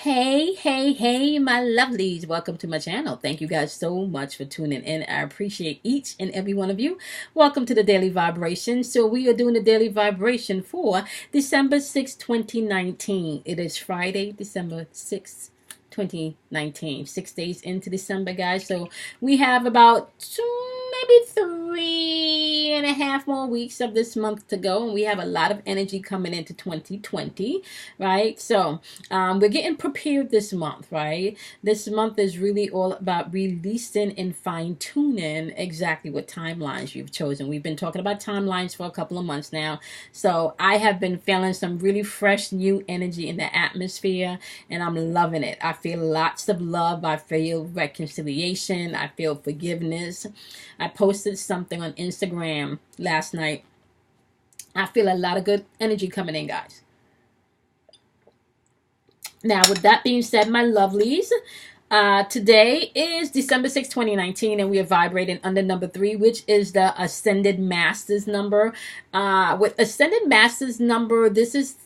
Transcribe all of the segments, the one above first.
Hey, my lovelies. Welcome to my channel. Thank you guys so much for tuning in. I appreciate each and every one of you. Welcome to the Daily Vibration. So we are doing the Daily Vibration for December 6, 2019. It is Friday, December 6th. 2019, 6 days into December, guys. So we have about maybe 3.5 more weeks of this month to go, and we have a lot of energy coming into 2020, right? So we're getting prepared this month, right? This month is really all about releasing and fine-tuning exactly what timelines you've chosen. We've been talking about timelines for a couple of months now, so I have been feeling some really fresh new energy in the atmosphere, and I'm loving it. I feel lots of love. I feel reconciliation. I feel forgiveness. I posted something on Instagram last night. I feel a lot of good energy coming in, guys. Now, with that being said, my lovelies, today is December 6, 2019, and we are vibrating under number 3, which is the Ascended Masters number. With Ascended Masters number, this is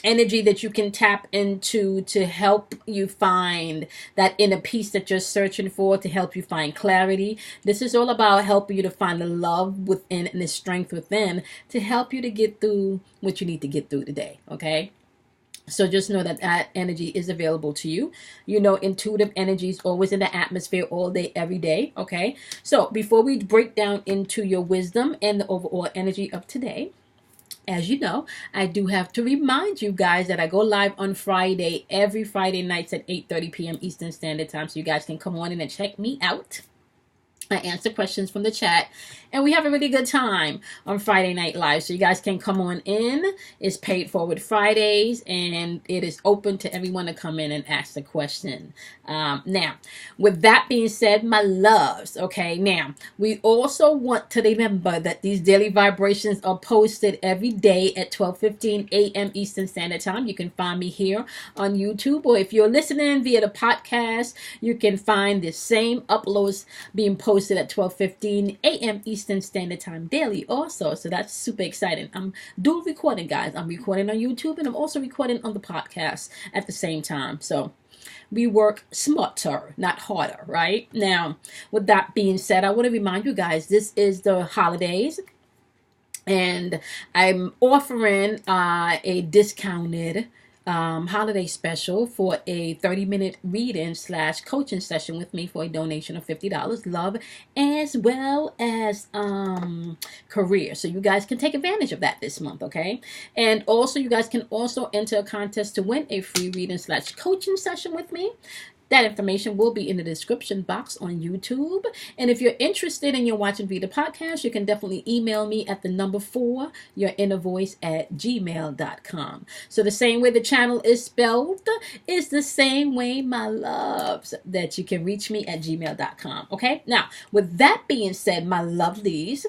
energy that you can tap into to help you find that inner peace that you're searching for, to help you find clarity. This is all about helping you to find the love within and the strength within to help you to get through what you need to get through today, okay? So just know that that energy is available to you. You know, intuitive energy is always in the atmosphere all day, every day, okay? So before we break down into your wisdom and the overall energy of today, as you know, I do have to remind you guys that I go live on Friday, every Friday nights at 8:30 p.m. Eastern Standard Time, so you guys can come on in and check me out. I answer questions from the chat, and we have a really good time on Friday Night Live. So you guys can come on in. It's paid forward Fridays, and it is open to everyone to come in and ask the question. Now, with that being said, my loves, okay, now, we also want to remember that these daily vibrations are posted every day at 12:15 a.m. Eastern Standard Time. You can find me here on YouTube, or if you're listening via the podcast, you can find the same uploads being posted at 12:15 a.m. Eastern Standard Time daily also. So that's super exciting. I'm dual recording, guys. I'm recording on YouTube, and I'm also recording on the podcast at the same time. So we work smarter, not harder, right? Now, with that being said, I want to remind you guys, this is the holidays, and I'm offering a discounted holiday special for a 30-minute reading / coaching session with me for a donation of $50, love as well as career. So you guys can take advantage of that this month, okay? And also, you guys can also enter a contest to win a free reading / coaching session with me. That information will be in the description box on YouTube. And if you're interested and you're watching via the podcast, you can definitely email me at the number 4, yourinnervoice@gmail.com. So the same way the channel is spelled is the same way, my loves, that you can reach me at gmail.com. Okay? Now, with that being said, my lovelies,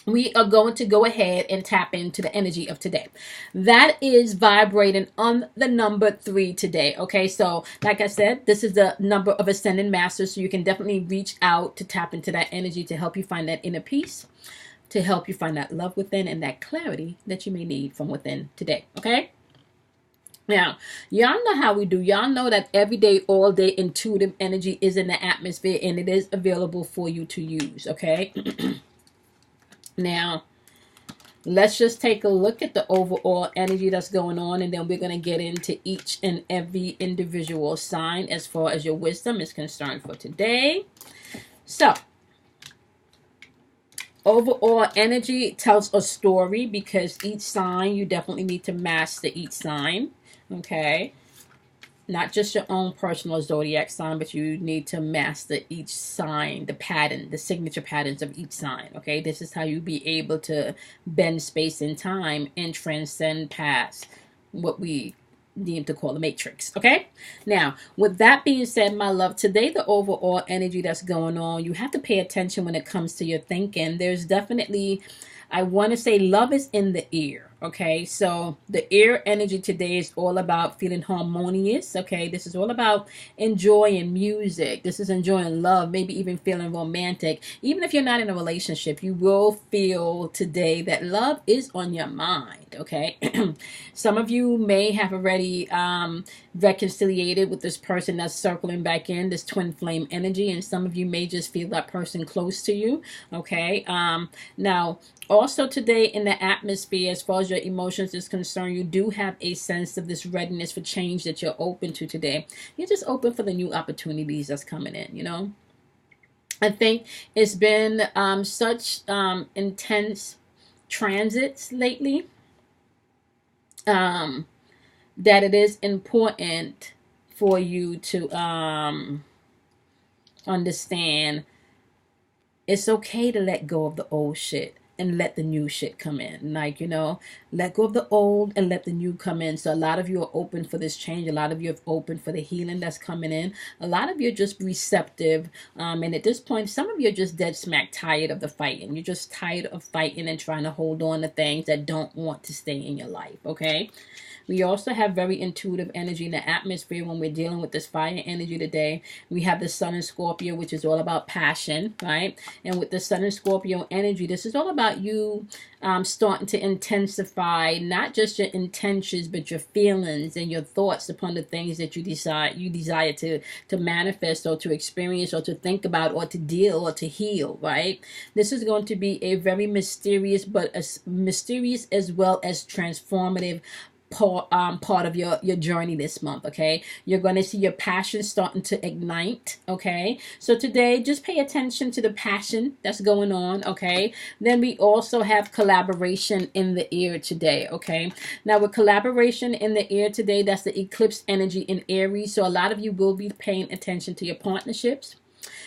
we are going to go ahead and tap into the energy of today. That is vibrating on the number 3 today. Okay, so like I said, this is the number of Ascending Masters, so you can definitely reach out to tap into that energy to help you find that inner peace, to help you find that love within and that clarity that you may need from within today. Okay? Now, y'all know how we do. Y'all know that every day, all day, intuitive energy is in the atmosphere, and it is available for you to use. Okay? Now, let's just take a look at the overall energy that's going on, and then we're going to get into each and every individual sign as far as your wisdom is concerned for today. So, overall energy tells a story, because each sign, you definitely need to master each sign, okay? Not just your own personal zodiac sign, but you need to master each sign, the pattern, the signature patterns of each sign, okay? This is how you be able to bend space and time and transcend past what we deem to call the matrix, okay? Now, with that being said, my love, today the overall energy that's going on, you have to pay attention when it comes to your thinking. There's definitely, I want to say, love is in the ear, Okay, so the air energy today is all about feeling harmonious. Okay, this is all about enjoying music. This is enjoying love, maybe even feeling romantic. Even if you're not in a relationship, you will feel today that love is on your mind. Okay, some of you may have already reconciliated with this person that's circling back in, this twin flame energy, and some of you may just feel that person close to you. Okay, now also today in the atmosphere, as far as your emotions is concerned, you do have a sense of this readiness for change that you're open to today. You're just open for the new opportunities that's coming in, you know. I think it's been such intense transits lately that it is important for you to understand it's okay to let go of the old shit and let the new shit come in. Like, you know, let go of the old and let the new come in. So a lot of you are open for this change. A lot of you are open for the healing that's coming in. A lot of you are just receptive. And at this point, some of you are just dead smack tired of the fighting. You're just tired of fighting and trying to hold on to things that don't want to stay in your life, okay? We also have very intuitive energy in the atmosphere when we're dealing with this fire energy today. We have the Sun and Scorpio, which is all about passion, right? And with the Sun and Scorpio energy, this is all about you starting to intensify not just your intentions, but your feelings and your thoughts upon the things that you desire to manifest or to experience or to think about or to deal or to heal, right? This is going to be a very mysterious, but mysterious as well as transformative part of your journey this month. Okay, you're going to see your passion starting to ignite. Okay, so today just pay attention to the passion that's going on. Okay, then we also have collaboration in the air today. Okay, now with collaboration in the air today, that's the eclipse energy in Aries. So a lot of you will be paying attention to your partnerships.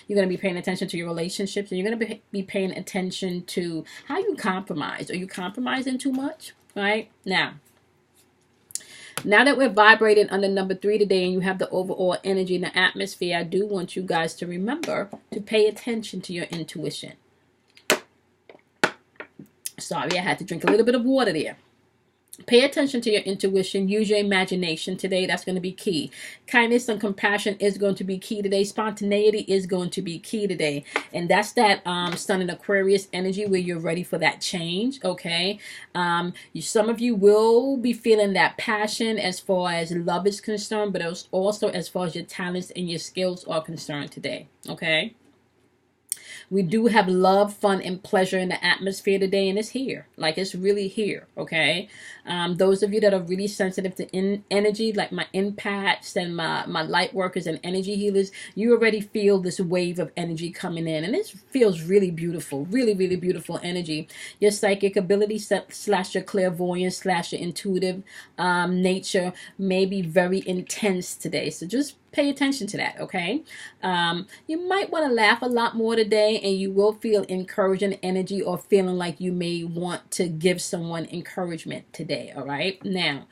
You're going to be paying attention to your relationships, and you're going to be paying attention to how you compromise. Are you compromising too much? Right now that we're vibrating under number 3 today and you have the overall energy in the atmosphere, I do want you guys to remember to pay attention to your intuition. Sorry, I had to drink a little bit of water there. Pay attention to your intuition. Use your imagination today. That's going to be key. Kindness and compassion is going to be key today. Spontaneity is going to be key today. And that's that Sun in Aquarius energy where you're ready for that change. Okay. Some of you will be feeling that passion as far as love is concerned, but also as far as your talents and your skills are concerned today. Okay. We do have love, fun, and pleasure in the atmosphere today, and it's here. Like, it's really here, okay? Those of you that are really sensitive to energy, like my empaths and my light workers and energy healers, you already feel this wave of energy coming in, and it feels really beautiful, really, really beautiful energy. Your psychic ability slash your clairvoyance slash your intuitive nature may be very intense today, so just pay attention to that, okay? You might want to laugh a lot more today, and you will feel encouraging energy or feeling like you may want to give someone encouragement today, all right? Now,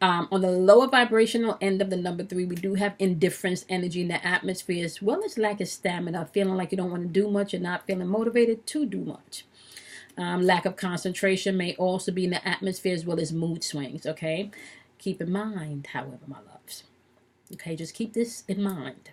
on the lower vibrational end of the number 3, we do have indifference energy in the atmosphere, as well as lack of stamina, feeling like you don't want to do much and not feeling motivated to do much. Lack of concentration may also be in the atmosphere, as well as mood swings, okay? Keep in mind, however, my loves, okay, just keep this in mind.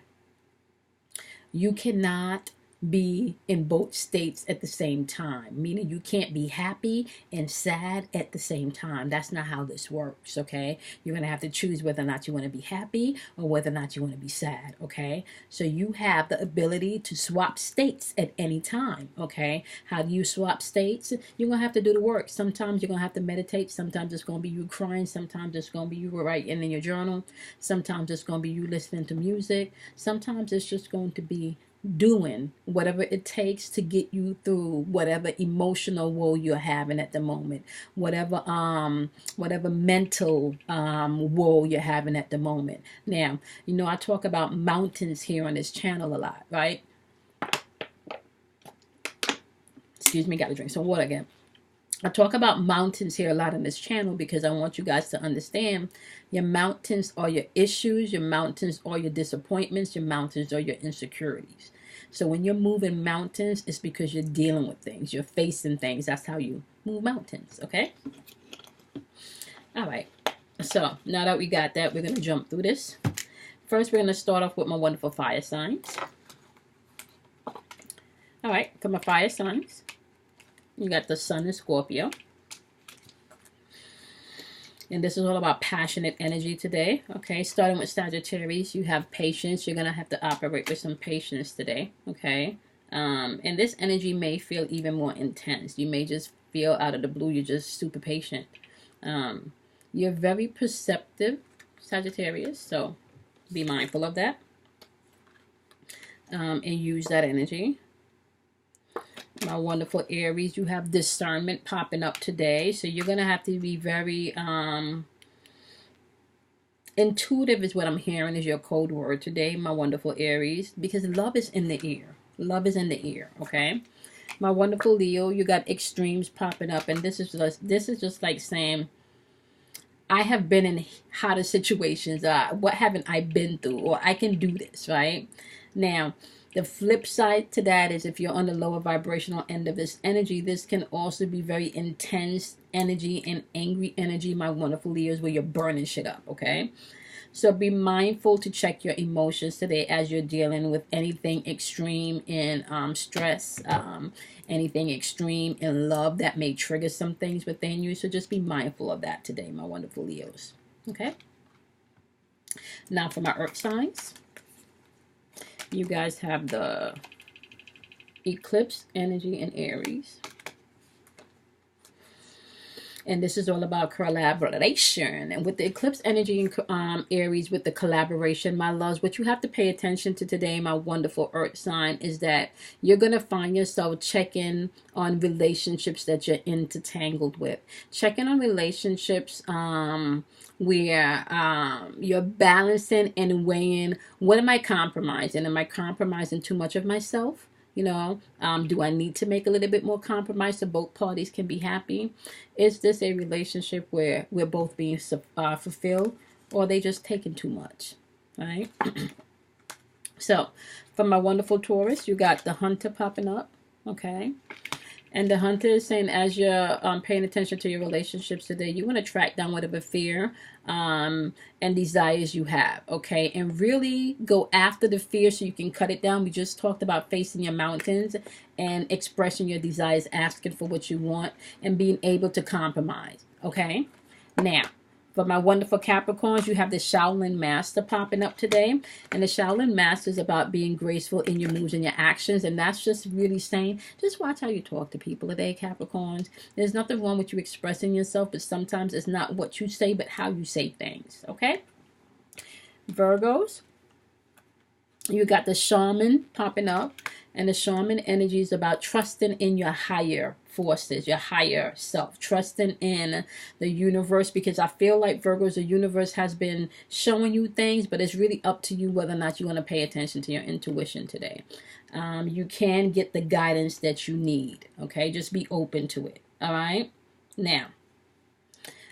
You cannot be in both states at the same time, meaning you can't be happy and sad at the same time. That's not how this works, okay? You're going to have to choose whether or not you want to be happy or whether or not you want to be sad, okay? So you have the ability to swap states at any time, okay? How do you swap states? You're going to have to do the work. Sometimes you're going to have to meditate. Sometimes it's going to be you crying. Sometimes it's going to be you writing in your journal. Sometimes it's going to be you listening to music. Sometimes it's just going to be doing whatever it takes to get you through whatever emotional woe you're having at the moment, whatever mental woe you're having at the moment. Now, you know, I talk about mountains here on this channel a lot, right? Excuse me, gotta drink some water again. I talk about mountains here a lot on this channel because I want you guys to understand your mountains are your issues, your mountains are your disappointments, your mountains are your insecurities. So when you're moving mountains, it's because you're dealing with things, you're facing things. That's how you move mountains, okay? All right. So now that we got that, we're going to jump through this. First, we're going to start off with my wonderful fire signs. All right. For my fire signs, you got the sun in Scorpio. And this is all about passionate energy today. Okay, starting with Sagittarius, you have patience. You're going to have to operate with some patience today. Okay. And this energy may feel even more intense. You may just feel out of the blue, you're just super patient. You're very perceptive, Sagittarius. So be mindful of that. And use that energy. My wonderful Aries, you have discernment popping up today. So you're going to have to be very intuitive is what I'm hearing is your code word today, my wonderful Aries, because love is in the ear. Love is in the ear, okay? My wonderful Leo, you got extremes popping up, and this is just like saying, I have been in hotter situations. What haven't I been through? Or I can do this, right? Now, the flip side to that is if you're on the lower vibrational end of this energy, this can also be very intense energy and angry energy, my wonderful Leos, where you're burning shit up, okay? So be mindful to check your emotions today as you're dealing with anything extreme in stress, anything extreme in love that may trigger some things within you. So just be mindful of that today, my wonderful Leos. Okay? Now for my earth signs. You guys have the eclipse energy in Aries. And this is all about collaboration. And with the eclipse energy in Aries, with the collaboration, my loves, what you have to pay attention to today, my wonderful earth sign, is that you're going to find yourself checking on relationships that you're intertangled with. Checking on relationships where you're balancing and weighing, what am I compromising? Am I compromising too much of myself? You know, do I need to make a little bit more compromise so both parties can be happy? Is this a relationship where we're both being fulfilled, or are they just taking too much? Right? So, for my wonderful Taurus, you got the Hunter popping up. Okay. And the Hunter is saying, as you're paying attention to your relationships today, you want to track down whatever fear and desires you have, okay? And really go after the fear so you can cut it down. We just talked about facing your mountains and expressing your desires, asking for what you want, and being able to compromise, okay? Now, for my wonderful Capricorns, you have the Shaolin Master popping up today. And the Shaolin Master is about being graceful in your moves and your actions. And that's just really saying, just watch how you talk to people today, Capricorns. There's nothing wrong with you expressing yourself, but sometimes it's not what you say, but how you say things, okay? Virgos, you got the Shaman popping up. And the Shaman energy is about trusting in your higher forces, your higher self, trusting in the universe, because I feel like Virgos, the universe has been showing you things, but it's really up to you whether or not you want to pay attention to your intuition today. You can get the guidance that you need, okay? Just be open to it, all right? Now,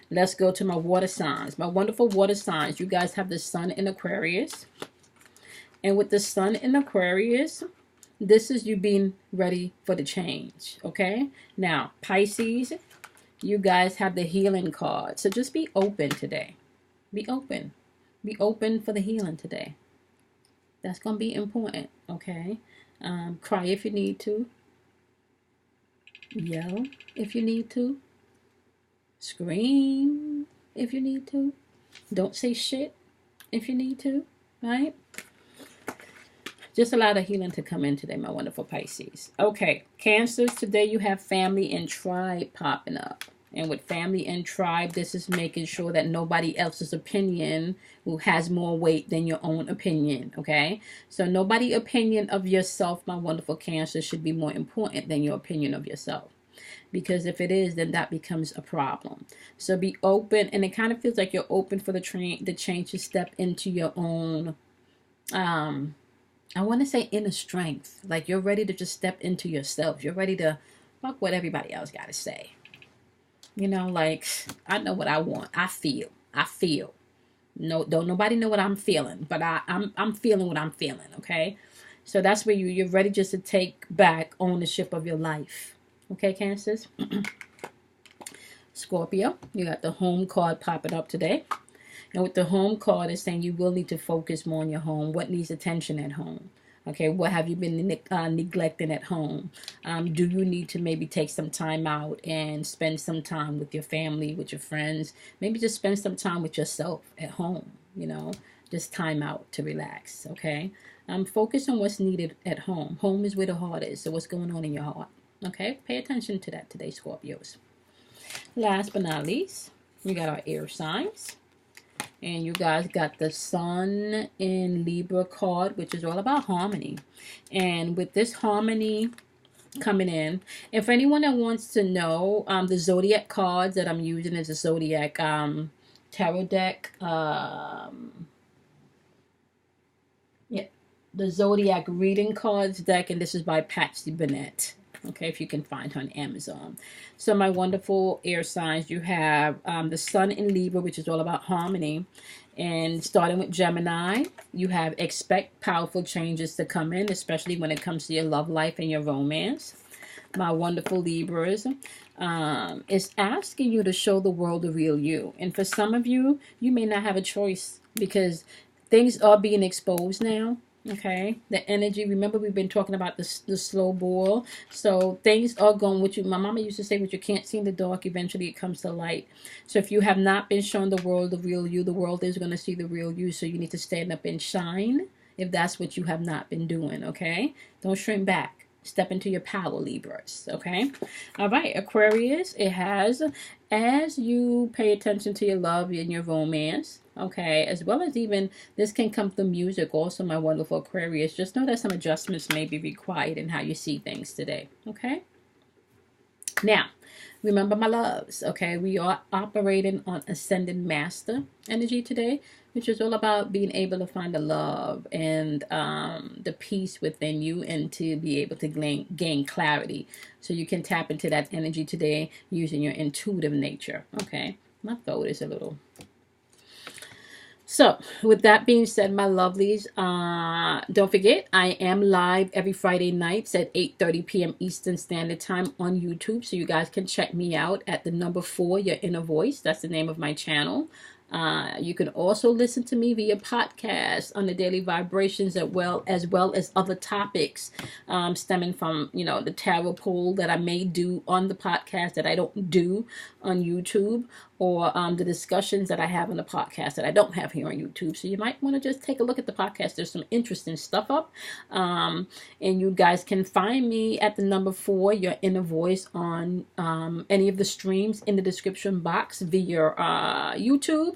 let's go to my water signs. My wonderful water signs, you guys have the sun in Aquarius. And with the sun in Aquarius, this is you being ready for the change, okay? Now, Pisces, you guys have the healing card. So just be open today. Be open. Be open for the healing today. That's going to be important, okay? Cry if you need to. Yell if you need to. Scream if you need to. Don't say shit if you need to, right? Just allow the healing to come in today, my wonderful Pisces. Okay, Cancers, today you have family and tribe popping up. And with family and tribe, this is making sure that nobody else's opinion has more weight than your own opinion, okay? So nobody's opinion of yourself, my wonderful Cancer, should be more important than your opinion of yourself. Because if it is, then that becomes a problem. So be open, and it kind of feels like you're open for the change to step into your own I want to say inner strength. Like you're ready to just step into yourself. You're ready to fuck what everybody else got to say. You know, like, I know what I want. I feel. No, don't nobody know what I'm feeling, but I'm feeling what I'm feeling, okay? So that's where you're ready just to take back ownership of your life. Okay, Cancers? Scorpio, you got the home card popping up today. And with the home card, it's saying you will need to focus more on your home. What needs attention at home? Okay, what have you been neglecting at home? Do you need to maybe take some time out and spend some time with your family, with your friends? Maybe just spend some time with yourself at home, just time out to relax, okay? Focus on what's needed at home. Home is where the heart is, so what's going on in your heart? Okay, pay attention to that today, Scorpios. Last but not least, we got our air signs. And you guys got the Sun in Libra card, which is all about harmony. And with this harmony coming in, and for anyone that wants to know, the zodiac cards that I'm using is a zodiac tarot deck. Yeah, the zodiac reading cards deck, and this is by Patsy Bennett. Okay, if you can find her on Amazon. So my wonderful air signs, you have the Sun in Libra, which is all about harmony. And starting with Gemini, you have expect powerful changes to come in, especially when it comes to your love life and your romance. My wonderful Libras, is asking you to show the world the real you. And for some of you, you may not have a choice because things are being exposed now. Okay, the energy, remember we've been talking about the slow boil, so things are going with you. My mama used to say, what you can't see in the dark, eventually it comes to light. So if you have not been shown the world the real you, the world is going to see the real you. So you need to stand up and shine if that's what you have not been doing. Okay, don't shrink back. Step into your power, Libras. Okay, all right, Aquarius, it has, as you pay attention to your love and your romance, okay, as well as even this can come through music also, my wonderful Aquarius, just know that some adjustments may be required in how you see things today. Okay, now remember, my loves, okay, we are operating on ascended master energy today, which is all about being able to find the love and the peace within you, and to be able to gain clarity. So you can tap into that energy today using your intuitive nature. Okay, my throat is a little... So, with that being said, my lovelies, don't forget, I am live every Friday nights at 8:30 p.m. Eastern Standard Time on YouTube. So you guys can check me out at the number 4, Your Inner Voice. That's the name of my channel. You can also listen to me via podcast on the Daily Vibrations, as well as other topics stemming from, the tarot poll that I may do on the podcast that I don't do on YouTube, or the discussions that I have on the podcast that I don't have here on YouTube. So you might want to just take a look at the podcast. There's some interesting stuff up. And you guys can find me at the number 4, Your Inner Voice, on any of the streams in the description box via YouTube.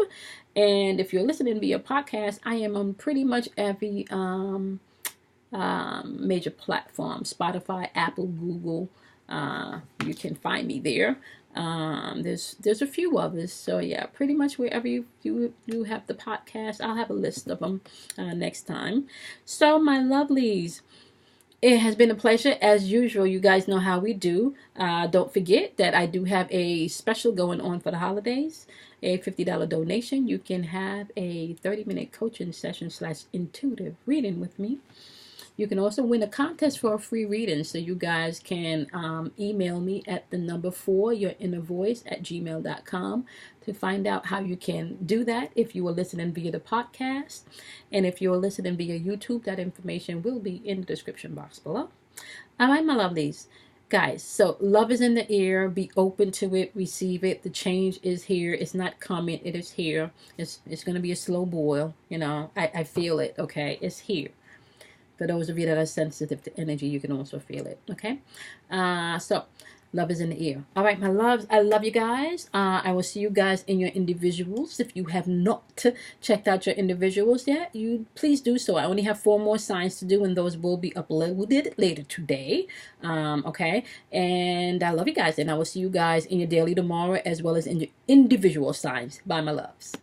And if you're listening via podcast, I am on pretty much every major platform: Spotify, Apple, Google. You can find me there. There's a few others, so yeah, pretty much wherever you have the podcast, I'll have a list of them next time. So my lovelies, it has been a pleasure as usual. You guys know how we do. Don't forget that I do have a special going on for the holidays. A $50 donation, you can have a 30-minute coaching session / intuitive reading with me. You can also win a contest for a free reading, so you guys can email me at the number 4, yourinnervoice@gmail.com, to find out how you can do that if you are listening via the podcast. And if you're listening via YouTube, that information will be in the description box below. All right, my lovelies. Guys, so love is in the air. Be open to it. Receive it. The change is here. It's not coming. It is here. It's going to be a slow boil. I feel it. Okay, it's here. For those of you that are sensitive to energy, you can also feel it, okay? So, love is in the air. All right, my loves, I love you guys. I will see you guys in your individuals. If you have not checked out your individuals yet, you please do so. I only have 4 more signs to do, and those will be uploaded later today, okay? And I love you guys, and I will see you guys in your daily tomorrow, as well as in your individual signs. Bye, my loves.